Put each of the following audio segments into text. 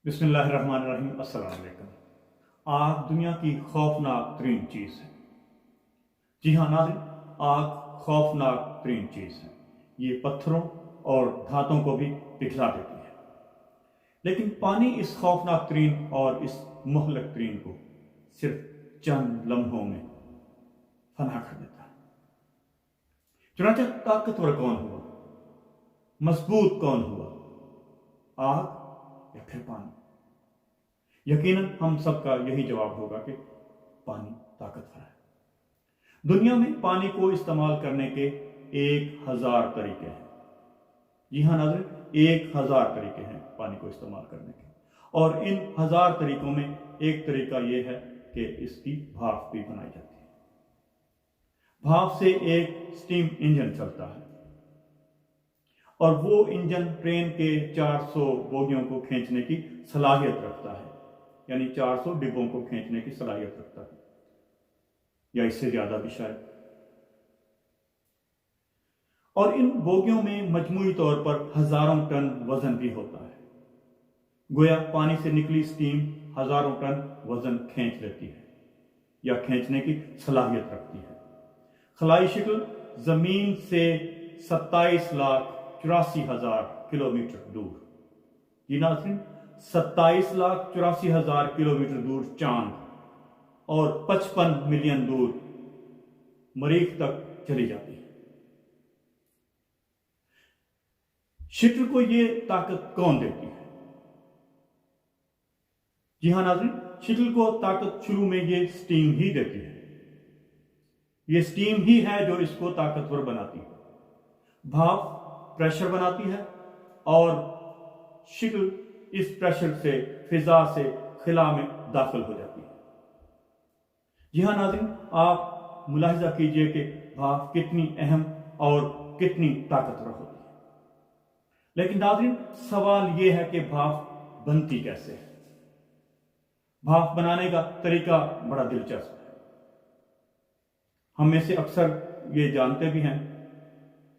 बिस्मिल्लाहिर्रहमानिर्रहीम। अस्सलाम वालेकुम। आग दुनिया की खौफनाक तरीन चीज़ है। जी हाँ नाज़रीन, आग खौफनाक तरीन चीज़ है। ये पत्थरों और धातों को भी पिघला देती है, लेकिन पानी इस खौफनाक तरीन और इस मुहलक तरीन को सिर्फ चंद लम्हों में फना कर देता है। चुनांचे ताकतवर कौन हुआ, मजबूत कौन हुआ, आग या फिर पानी? यकीनन हम सबका यही जवाब होगा कि पानी ताकतवर है। दुनिया में पानी को इस्तेमाल करने के 1000 तरीके हैं। जी हाँ नाज़रीन, 1000 तरीके हैं पानी को इस्तेमाल करने के, और इन 1000 तरीकों में एक तरीका यह है कि इसकी भाप भी बनाई जाती है। भाप से एक स्टीम इंजन चलता है और वो इंजन ट्रेन के 400 बोगियों को खींचने की सलाहियत रखता है, यानी 400 डिब्बों को खींचने की सलाहियत रखता है, या इससे ज्यादा भी शायद। और इन बोगियों में मजमूई तौर पर हजारों टन वजन भी होता है। गोया पानी से निकली स्टीम हजारों टन वजन खींच लेती है या खींचने की सलाहियत रखती है। खलाई शक्ल जमीन से 27,84,000 किलोमीटर दूर, जी नाज़रीन, 27,84,000 किलोमीटर दूर चांद और 55 मिलियन दूर मरीख तक चली जाती है। शटल को यह ताकत कौन देती है? जी हां नाज़रीन, शटल को ताकत शुरू में ये स्टीम ही देती है। ये स्टीम ही है जो इसको ताकतवर बनाती है। भाप प्रेशर बनाती है और शटल इस प्रेशर से फिजा से खिला में दाखिल हो जाती है। जी हाँ नाज़रीन, आप मुलाहिजा कीजिए कि भाप कितनी अहम और कितनी ताकतवर होती है। लेकिन नाज़रीन, सवाल यह है कि भाप बनती कैसे है? भाप बनाने का तरीका बड़ा दिलचस्प है। हम में से अक्सर ये जानते भी हैं,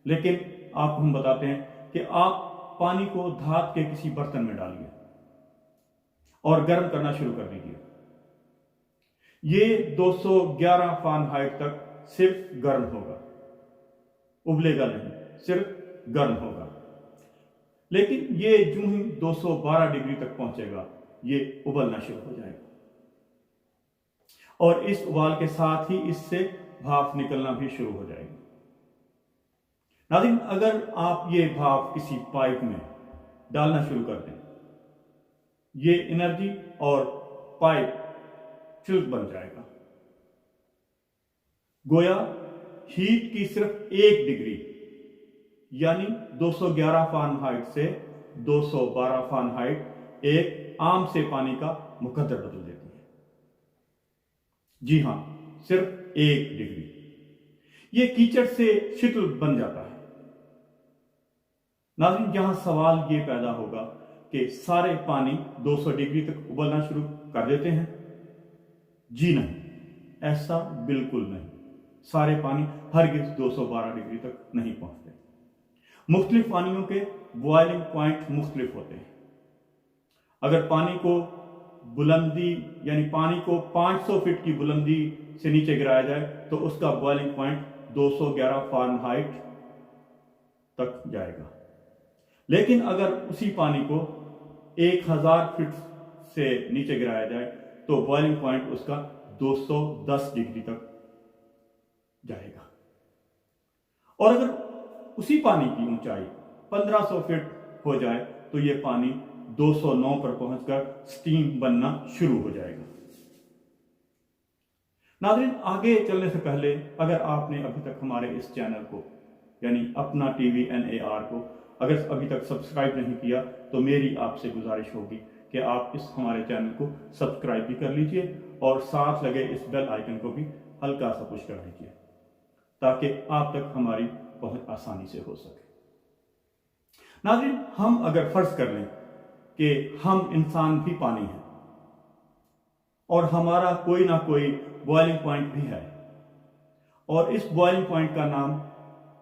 लेकिन आपको हम बताते हैं कि आप पानी को धात के किसी बर्तन में डालिए और गर्म करना शुरू कर दीजिए। ये 211 फ़ारेनहाइट तक सिर्फ गर्म होगा, उबलेगा नहीं, सिर्फ गर्म होगा। लेकिन ये जो ही 212 डिग्री तक पहुंचेगा, ये उबलना शुरू हो जाएगा, और इस उबाल के साथ ही इससे भाप निकलना भी शुरू हो जाएगी। नाज़रीन, अगर आप ये भाप किसी पाइप में डालना शुरू कर दें, ये एनर्जी और पाइप फ्यूज बन जाएगा। गोया हीट की सिर्फ 1 डिग्री यानी 211 फ़ारेनहाइट से 212 फ़ारेनहाइट एक आम से पानी का मुकद्दर बदल देती है। जी हां, सिर्फ 1 डिग्री। यह कीचड़ से शटल बन जाता है। नाज़रीन, यहां सवाल यह पैदा होगा कि सारे पानी 200 डिग्री तक उबलना शुरू कर देते हैं? जी नहीं, ऐसा बिल्कुल नहीं। सारे पानी हरगिज़ 212 डिग्री तक नहीं पहुंचते। मुख्तलिफ पानियों के बॉइलिंग पॉइंट मुख्तलिफ होते हैं। अगर पानी को बुलंदी यानी पानी को 500 फीट की बुलंदी से नीचे गिराया जाए तो उसका बॉइलिंग पॉइंट 211 फ़ारेनहाइट तक जाएगा। लेकिन अगर उसी पानी को 1000 फीट से नीचे गिराया जाए तो बॉइलिंग पॉइंट उसका 210 डिग्री तक जाएगा। और अगर उसी पानी की ऊंचाई 1500 फीट हो जाए तो यह पानी 209 पर पहुंचकर स्टीम बनना शुरू हो जाएगा। नाज़रीन, आगे चलने से पहले अगर आपने अभी तक हमारे इस चैनल को यानी अपना टीवी NAR को अगर अभी तक सब्सक्राइब नहीं किया तो मेरी आपसे गुजारिश होगी कि आप इस हमारे चैनल को सब्सक्राइब भी कर लीजिए और साथ लगे इस बेल आइकन को भी हल्का सा पुश कर दीजिए, ताकि आप तक हमारी बहुत आसानी से हो सके। नाज़रीन, हम अगर फर्ज कर लें कि हम इंसान भी पानी हैं और हमारा कोई ना कोई बॉइलिंग पॉइंट भी है, और इस बॉइलिंग पॉइंट का नाम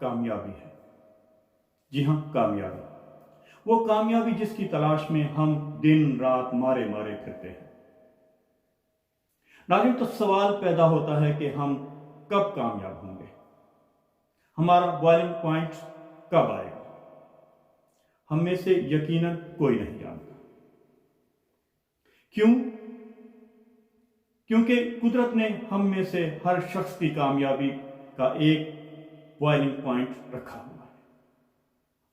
कामयाबी है। जी हां, कामयाबी। वो कामयाबी जिसकी तलाश में हम दिन रात मारे मारे फिरते हैं। नाज़रीन, तो सवाल पैदा होता है कि हम कब कामयाब होंगे, हमारा बॉइलिंग पॉइंट कब आएगा। हम में से यकीनन कोई नहीं जानता। क्यों? क्योंकि कुदरत ने हम में से हर शख्स की कामयाबी का एक बॉइलिंग पॉइंट रखा हुआ है,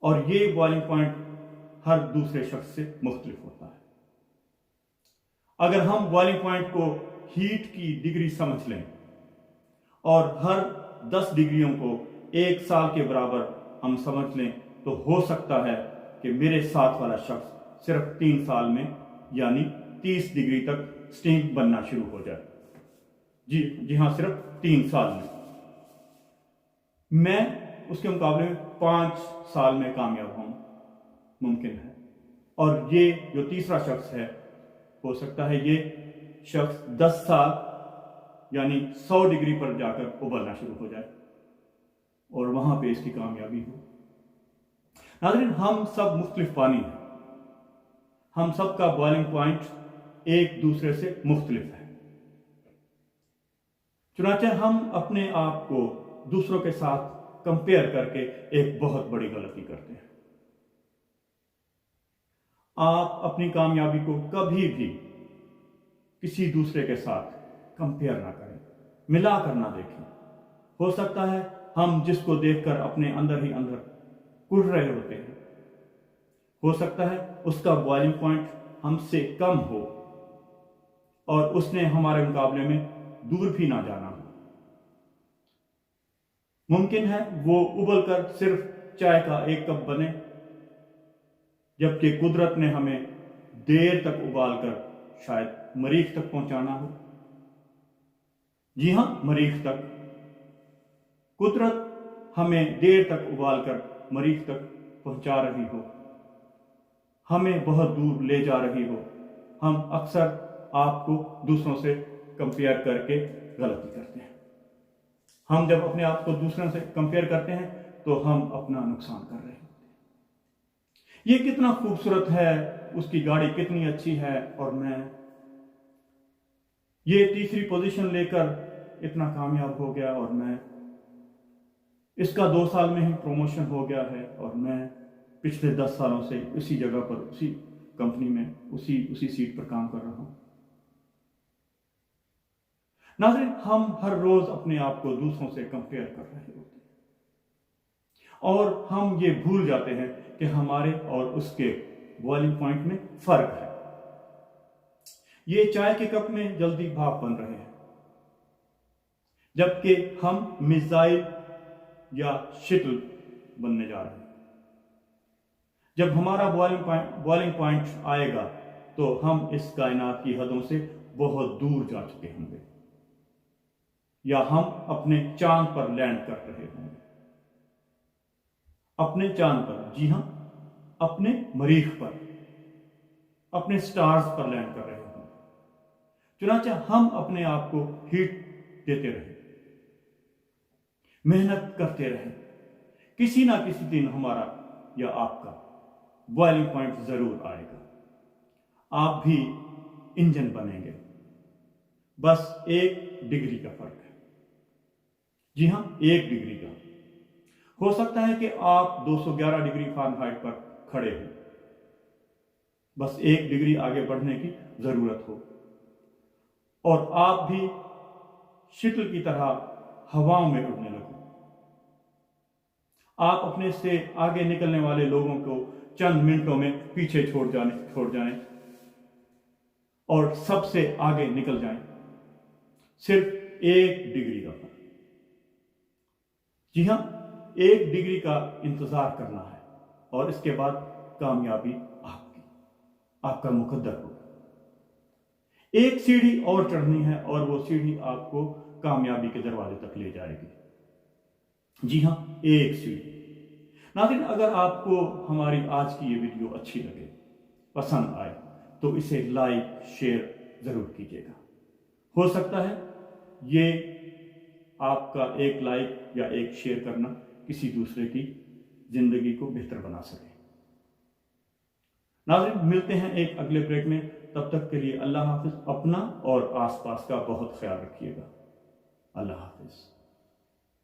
और ये बॉइलिंग पॉइंट हर दूसरे शख्स से मुख्तलिफ होता है। अगर हम बॉइलिंग पॉइंट को हीट की डिग्री समझ लें और हर 10 डिग्रियों को एक साल के बराबर हम समझ लें, तो हो सकता है कि मेरे साथ वाला शख्स सिर्फ 3 साल में यानी 30 डिग्री तक स्टीम बनना शुरू हो जाए। जी हाँ, सिर्फ 3 साल में। मैं उसके मुकाबले में 5 साल में कामयाब हूं, मुमकिन है। और ये जो तीसरा शख्स है, हो सकता है ये शख्स 10 साल यानी 100 डिग्री पर जाकर उबलना शुरू हो जाए और वहां पे इसकी कामयाबी हो। नाज़रीन, हम सब मुख्तलिफ पानी हैं, हम सब का बॉइलिंग पॉइंट एक दूसरे से मुख्तलिफ है। चुनांचे हम अपने आप को दूसरों के साथ कंपेयर करके एक बहुत बड़ी गलती करते हैं। आप अपनी कामयाबी को कभी भी किसी दूसरे के साथ कंपेयर ना करें, मिला कर ना देखें। हो सकता है हम जिसको देखकर अपने अंदर ही अंदर कुढ़ रहे होते हैं, हो सकता है उसका बॉइलिंग पॉइंट हमसे कम हो और उसने हमारे मुकाबले में दूर भी ना जाना हो। मुमकिन है वो उबलकर सिर्फ चाय का एक कप बने, जबकि कुदरत ने हमें देर तक उबालकर शायद मरीख तक पहुंचाना हो। जी हां, मरीख तक। कुदरत हमें देर तक उबालकर मरीख तक पहुंचा रही हो, हमें बहुत दूर ले जा रही हो। हम अक्सर आपको दूसरों से कंपेयर करके गलती करते हैं। हम जब अपने आप को दूसरों से कंपेयर करते हैं तो हम अपना नुकसान कर रहे हैं। ये कितना खूबसूरत है, उसकी गाड़ी कितनी अच्छी है, और मैं ये तीसरी पोजीशन लेकर इतना कामयाब हो गया, और मैं इसका 2 साल में ही प्रमोशन हो गया है, और मैं पिछले 10 सालों से उसी जगह पर, उसी कंपनी में, उसी सीट पर काम कर रहा हूं। नाज़रीन, हम हर रोज अपने आप को दूसरों से कंपेयर कर रहे होते हैं और हम ये भूल जाते हैं कि हमारे और उसके बॉइलिंग पॉइंट में फर्क है। ये चाय के कप में जल्दी भाप बन रहे हैं, जबकि हम मिसाइल या शटल बनने जा रहे हैं। जब हमारा बॉइलिंग पॉइंट आएगा तो हम इस कायनात की हदों से बहुत दूर जा चुके होंगे, या हम अपने चांद पर लैंड कर रहे होंगे। अपने चांद पर, जी हां, अपने मरीख पर, अपने स्टार्स पर लैंड कर रहे होंगे। चुनांचे हम अपने आप को हीट देते रहे, मेहनत करते रहे, किसी ना किसी दिन हमारा या आपका बॉइलिंग पॉइंट जरूर आएगा। आप भी इंजन बनेंगे, बस 1 डिग्री का फर्क है। जी हां, 1 डिग्री का। हो सकता है कि आप 211 डिग्री फ़ारेनहाइट पर खड़े हो, बस 1 डिग्री आगे बढ़ने की जरूरत हो और आप भी शटल की तरह हवाओं में उड़ने लगो। आप अपने से आगे निकलने वाले लोगों को चंद मिनटों में पीछे छोड़ जाएं और सबसे आगे निकल जाएं। सिर्फ 1 डिग्री का फर्क। जी हां, 1 डिग्री का इंतजार करना है और इसके बाद कामयाबी आपका मुकद्दर होगा। 1 सीढ़ी और चढ़नी है और वो सीढ़ी आपको कामयाबी के दरवाजे तक ले जाएगी। जी हां, 1 सीढ़ी। नाज़रीन, अगर आपको हमारी आज की ये वीडियो अच्छी लगे, पसंद आए, तो इसे लाइक शेयर जरूर कीजिएगा। हो सकता है ये आपका एक लाइक या एक शेयर करना किसी दूसरे की जिंदगी को बेहतर बना सके। नाज़रीन, मिलते हैं एक अगले ब्रेक में। तब तक के लिए अल्लाह हाफिज। अपना और आसपास का बहुत ख्याल रखिएगा। अल्लाह हाफिज।